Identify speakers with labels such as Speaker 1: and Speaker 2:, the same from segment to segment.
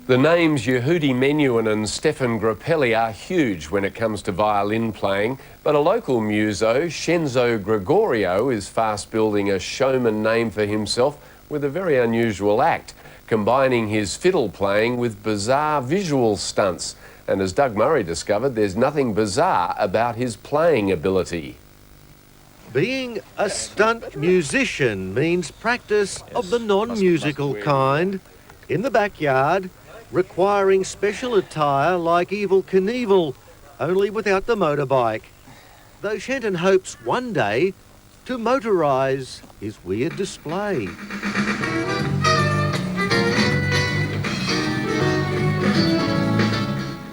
Speaker 1: The names Yehudi Menuhin and Stefan Grappelli are huge when it comes to violin playing, but a local muso, Shenzo Gregorio, is fast building a showman name for himself with a very unusual act, combining his fiddle playing with bizarre visual stunts. And as Doug Murray discovered, there's nothing bizarre about his playing ability.
Speaker 2: Being a stunt musician means practice of the non-musical kind, in the backyard, requiring special attire like Evel Knievel, only without the motorbike. Though Shenton hopes one day to motorise his weird display.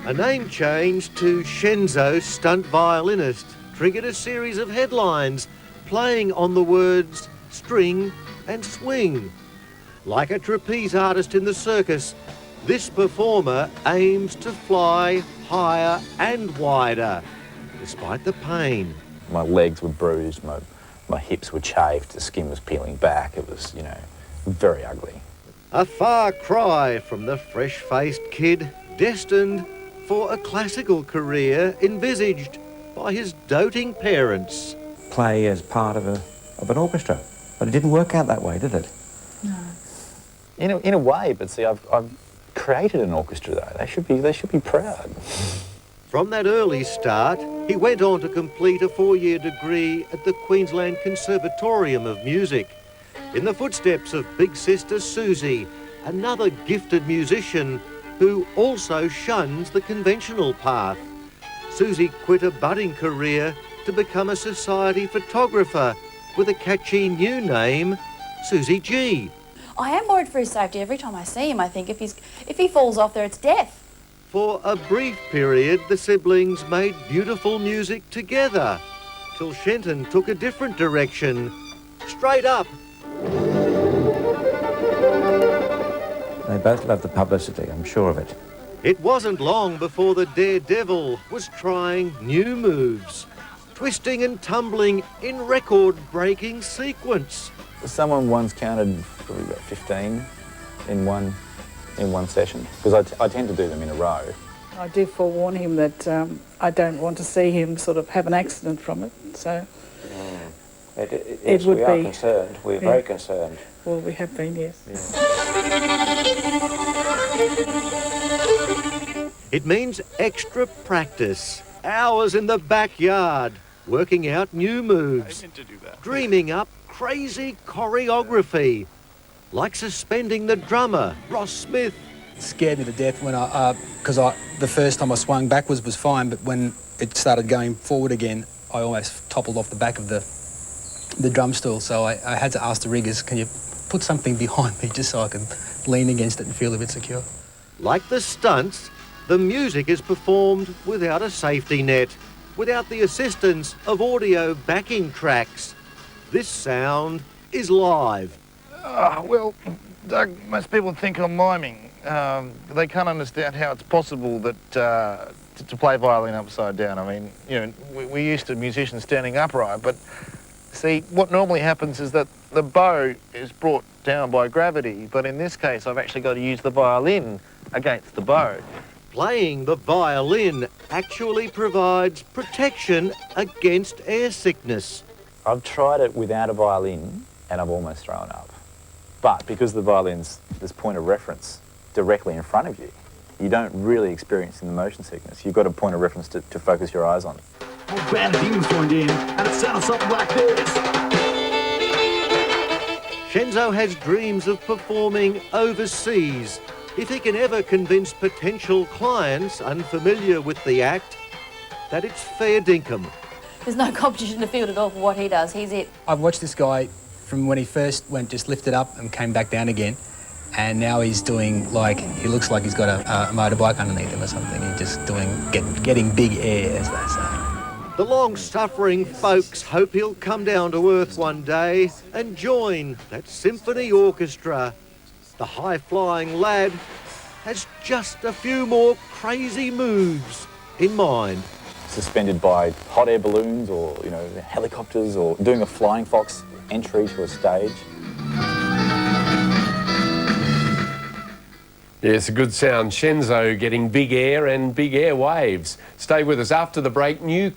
Speaker 2: A name change to Shenzo Stunt Violinist triggered a series of headlines playing on the words string and swing. Like a trapeze artist in the circus, this performer aims to fly higher and wider, despite the pain.
Speaker 3: My legs were bruised, my hips were chafed, the skin was peeling back. It was, very ugly.
Speaker 2: A far cry from the fresh-faced kid destined for a classical career envisaged by his doting parents.
Speaker 4: Play as part of an orchestra, but it didn't work out that way, did it?
Speaker 3: No. In a way, but see, I've created an orchestra though. They should be proud.
Speaker 2: From that early start, he went on to complete a 4-year degree at the Queensland Conservatorium of Music, in the footsteps of big sister Susie, another gifted musician who also shuns the conventional path. Susie quit a budding career to become a society photographer with a catchy new name, Susie G.
Speaker 5: I am worried for his safety every time I see him. I think if he falls off there, it's death.
Speaker 2: For a brief period, the siblings made beautiful music together, till Shenton took a different direction, straight up.
Speaker 4: They both love the publicity, I'm sure of it.
Speaker 2: It wasn't long before the daredevil was trying new moves, twisting and tumbling in record-breaking sequence.
Speaker 3: Someone once counted probably about 15 in one session, because I tend to do them in a row.
Speaker 6: I do forewarn him that I don't want to see him sort of have an accident from it, so
Speaker 7: Yes,
Speaker 6: would
Speaker 7: we are
Speaker 6: be
Speaker 7: concerned. We're very concerned.
Speaker 6: Well, we have been, yes.
Speaker 2: It means extra practice, hours in the backyard, working out new moves, dreaming up crazy choreography, like suspending the drummer, Ross Smith.
Speaker 8: It scared me to death when because the first time I swung backwards was fine, but when it started going forward again, I almost toppled off the back of the drum stool. So I had to ask the riggers, can you put something behind me just so I can lean against it and feel a bit secure?
Speaker 2: Like the stunts, the music is performed without a safety net, without the assistance of audio backing tracks. This sound is live.
Speaker 9: Well, Doug, most people think I'm miming. They can't understand how it's possible that to play violin upside down. I mean, we're used to musicians standing upright, but see, what normally happens is that the bow is brought down by gravity, but in this case, I've actually got to use the violin against the bow.
Speaker 2: Playing the violin actually provides protection against air sickness.
Speaker 3: I've tried it without a violin and I've almost thrown up. But because the violin's this point of reference directly in front of you, you don't really experience the motion sickness. You've got a point of reference to focus your eyes on.
Speaker 10: A band of demons joined in, and it sounds something like this.
Speaker 2: Shenzo has dreams of performing overseas. If he can ever convince potential clients unfamiliar with the act that it's fair dinkum.
Speaker 5: There's no competition in the field at all for what he does. He's it.
Speaker 8: I've watched this guy from when he first went just lifted up and came back down again, and now he's doing he looks like he's got a motorbike underneath him or something. He's just getting big air, as they say.
Speaker 2: The long-suffering folks hope he'll come down to earth one day and join that symphony orchestra. The high-flying lad has just a few more crazy moves in mind.
Speaker 3: Suspended by hot air balloons or, helicopters, or doing a flying fox entry to a stage.
Speaker 1: Yes, a good sound. Shenzo getting big air and big air waves. Stay with us after the break. New...